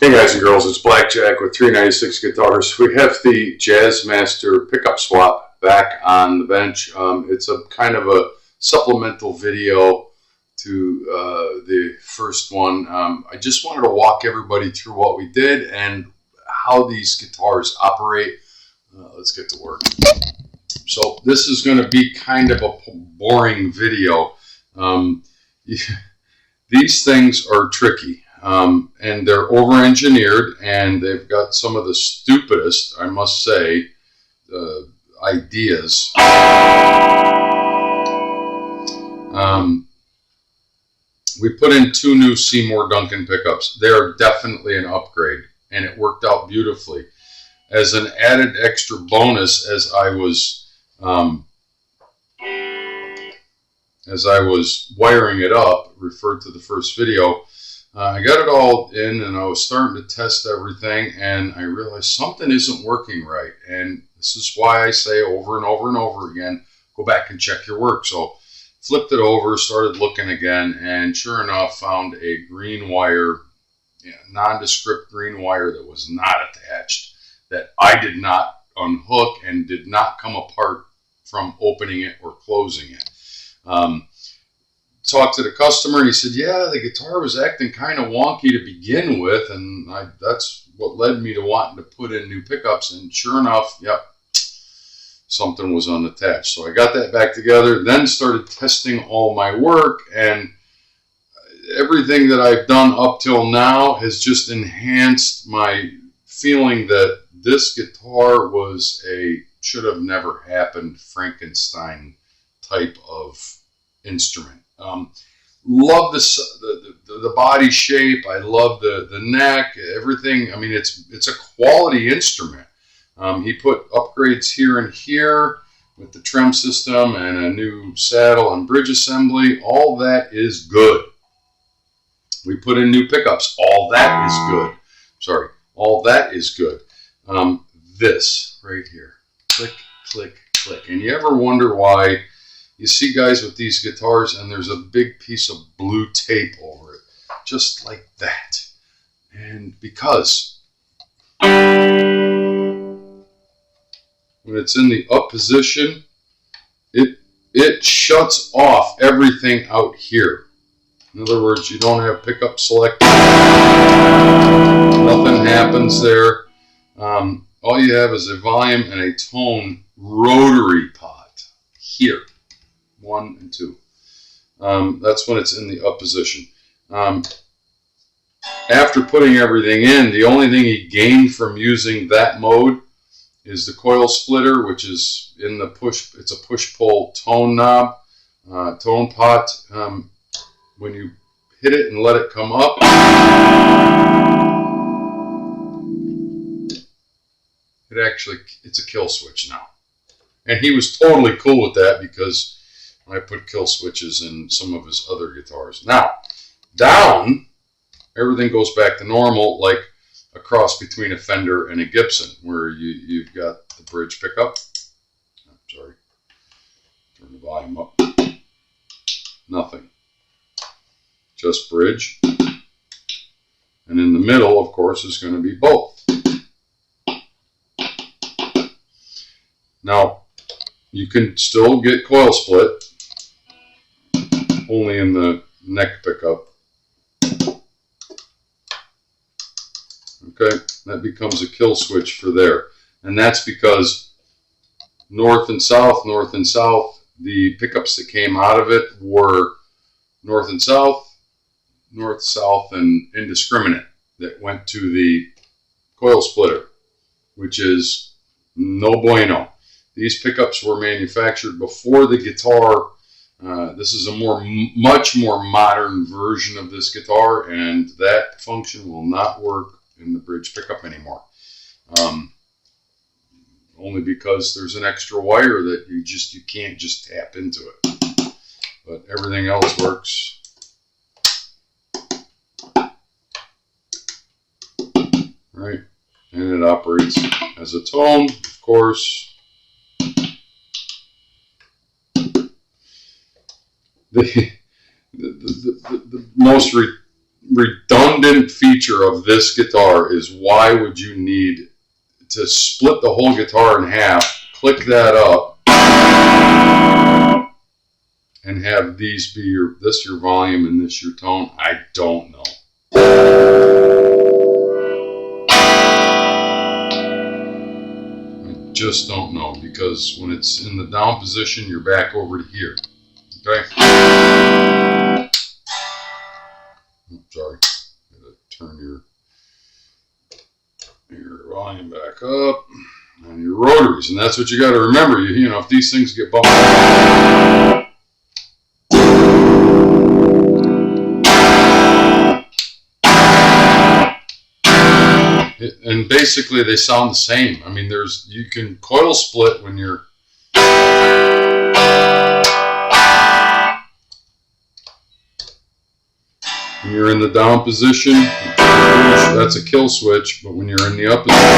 Hey guys and girls, it's Blackjack with 396 Guitars. We have the Jazz Master pickup swap back on the bench. It's a kind of a supplemental video to the first one. I just wanted to walk everybody through what we did and how these guitars operate. Let's get to work. So this is going to be kind of a boring video. These things are tricky. And they're over-engineered, and they've got some of the stupidest, I must say, ideas. We put in 2 new Seymour Duncan pickups. They are definitely an upgrade, and it worked out beautifully. As an added extra bonus, as I was wiring it up, referred to the first video, I got it all in and I was starting to test everything, and I realized something isn't working right. And this is why I say over and over and over again, go back and check your work. So flipped it over, started looking again, and sure enough found a green wire, nondescript green wire that was not attached, that I did not unhook and did not come apart from opening it or closing it. Talked to the customer. He said, yeah, the guitar was acting kind of wonky to begin with, and that's what led me to wanting to put in new pickups. And sure enough, yep, something was unattached. So I got that back together, then started testing all my work, and everything that I've done up till now has just enhanced my feeling that this guitar was a should have never happened Frankenstein type of instrument. Love the body shape. I love the neck, everything. I mean, it's a quality instrument. He put upgrades here and here with the trem system and a new saddle and bridge assembly. All that is good. We put in new pickups. All that is good. Sorry, all that is good. This right here, click, click, click. And you ever wonder why you see guys with these guitars and there's a big piece of blue tape over it, just like that? And because when it's in the up position, it shuts off everything out here. In other words, you don't have pickup selected. Nothing happens there. All you have is a volume and a tone rotary pot here. 1 and 2. That's when it's in the up position. After putting everything in, the only thing he gained from using that mode is the coil splitter, which is in the push. It's a push-pull tone knob, tone pot. When you hit it and let it come up, it's a kill switch now. And he was totally cool with that because I put kill switches in some of his other guitars. Now, down, everything goes back to normal, like a cross between a Fender and a Gibson, where you've got the bridge pickup. Oh, sorry. Turn the volume up. Nothing. Just bridge. And in the middle, of course, is going to be both. Now, you can still get coil split, only in the neck pickup. Okay, that becomes a kill switch for there. And that's because north and south, the pickups that came out of it were north, south, and indiscriminate that went to the coil splitter, which is no bueno. These pickups were manufactured before the guitar. This is a much more modern version of this guitar, and that function will not work in the bridge pickup anymore. Only because there's an extra wire that you can't just tap into it. But everything else works. Right, and it operates as a tone, of course. The most redundant feature of this guitar is, why would you need to split the whole guitar in half, click that up, and have these be your volume and this your tone? I don't know. I just don't know, because when it's in the down position, you're back over to here. Okay? Oh, sorry. Gotta turn your volume back up on your rotaries, and that's what you got to remember. You know, if these things get bumped, and basically they sound the same. I mean, you can coil split when you're in the down position. That's a kill switch, but when you're in the up position,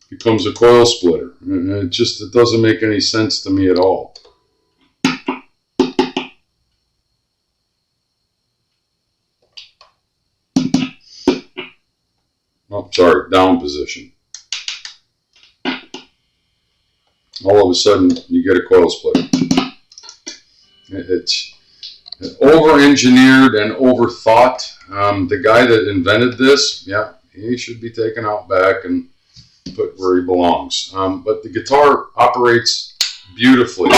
it becomes a coil splitter. And it doesn't make any sense to me at all. Oh, sorry, down position. All of a sudden, you get a coil splitter. It's over-engineered and overthought. The guy that invented this, yeah, he should be taken out back and put where he belongs. But the guitar operates beautifully.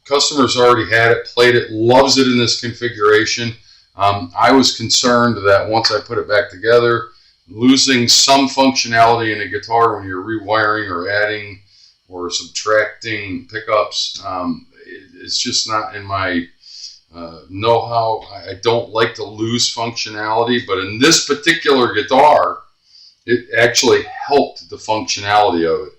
Customers already had it, played it, loves it in this configuration. I was concerned that once I put it back together, losing some functionality in a guitar when you're rewiring or adding or subtracting pickups, it's just not in my know-how. I don't like to lose functionality, but in this particular guitar, it actually helped the functionality of it.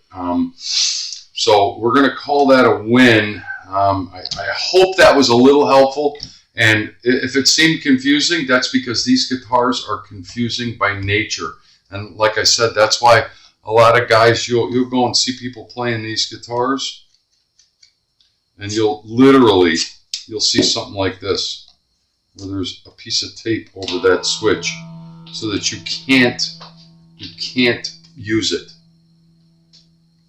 So we're going to call that a win. I hope that was a little helpful. And if it seemed confusing, that's because these guitars are confusing by nature. And like I said, that's why a lot of guys, you'll go and see people playing these guitars, and you'll see something like this, where there's a piece of tape over that switch so that you can't use it.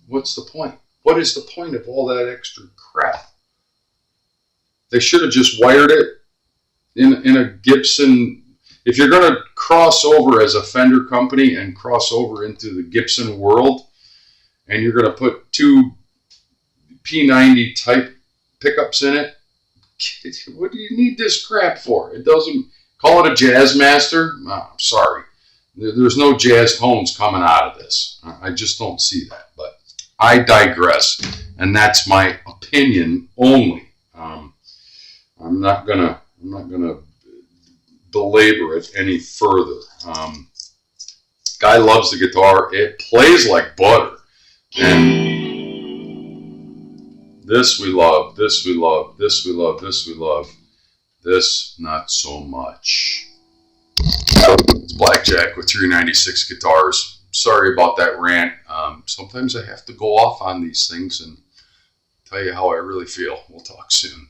What's the point? What is the point of all that extra crap? They should have just wired it in a Gibson. If you're going to cross over as a Fender company and cross over into the Gibson world, and you're going to put two P90 type pickups in it, what do you need this crap for? It doesn't. Call it a Jazz Master. I'm sorry. There's no jazz tones coming out of this. I just don't see that. But I digress, and that's my opinion only. I'm not gonna belabor it any further. Guy loves the guitar. It plays like butter, and this we love. This we love. This we love. This we love. This not so much. It's Blackjack with 396 guitars. Sorry about that rant. Sometimes I have to go off on these things and tell you how I really feel. We'll talk soon.